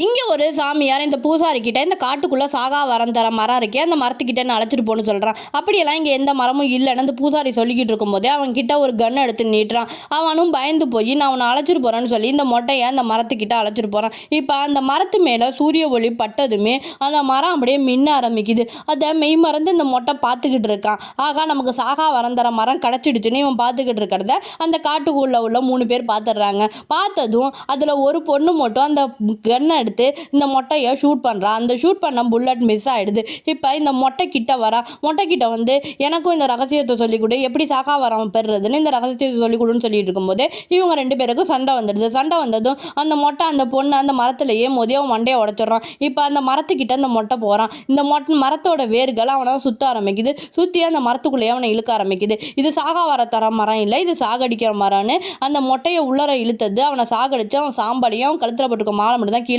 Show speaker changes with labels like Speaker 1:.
Speaker 1: இங்க ஒரு சாமியார் இந்த பூசாரி கிட்ட இந்த காட்டுக்குள்ள சாகா வரம் தர மரம் இருக்கே, அந்த மரத்துக்கிட்ட நான் அழைச்சிட்டு போன்னு சொல்றான். அப்படியெல்லாம் இங்க எந்த மரமும் இல்லைன்னு அந்த பூசாரி சொல்லிக்கிட்டு இருக்கும்போதே அவன் கிட்ட ஒரு கன் எடுத்து நீட்டுறான். அவனும் பயந்து போய் நான் அவனை அழைச்சிட்டு போறேன்னு சொல்லி இந்த மொட்டையை அந்த மரத்துக்கிட்ட அழைச்சிட்டு போறான். இப்ப அந்த மரத்து மேல சூரிய ஒளி பட்டதுமே அந்த மரம் அப்படியே மின்ன ஆரம்பிக்குது. அதை மெய் மறந்து இந்த மொட்டை பார்த்துக்கிட்டு இருக்கான். ஆகா, நமக்கு சாகா வரம் தர மரம் கிடைச்சிடுச்சுன்னு இவன் பார்த்துக்கிட்டு இருக்கிறத அந்த காட்டுக்குள்ள உள்ள 3 பேர் பார்த்துடுறாங்க. பார்த்ததும் அதுல ஒரு பொண்ணு மட்டும் அந்த கன்னை எடுத்து இந்த மொட்டையை ஷூட் பண்ணுறான். அந்த ஷூட் பண்ண புல்லட் மிஸ் ஆகிடுது. இப்போ இந்த மொட்டை கிட்ட வரா. மொட்டை கிட்ட வந்து எனக்கும் இந்த ரகசியத்தை சொல்லிக் கொடு, எப்படி சாகா வரம் பெறுறதுன்னு இந்த ரகசியத்தை சொல்லிக் கொடுன்னு சொல்லிட்டு இருக்கும்போது இவங்க 2 பேருக்கும் சண்டை வந்துடுது. சண்டை வந்ததும் அந்த மொட்டை அந்த பொண்ணு அந்த மரத்துலேயே அவன் மண்டையை உடச்சிடுறான். இப்போ அந்த மரத்துக்கிட்ட அந்த மொட்டை போகிறான். இந்த மரத்தோட வேர்கள் அவனை சுற்ற ஆரம்பிக்குது. சுற்றி அந்த மரத்துக்குள்ளேயே அவனை இழுக்க ஆரம்பிக்குது. இது சாகா வர தர மரம் இல்லை, இது சாகடிக்கிற மரம்னு அந்த மொட்டையை உள்ளர இழுத்தது அவனை சாகடிச்சு அவன் சாம்பலையும் கழுத்தில் போட்டுக்க மாலை மட்டும் தான் கீழே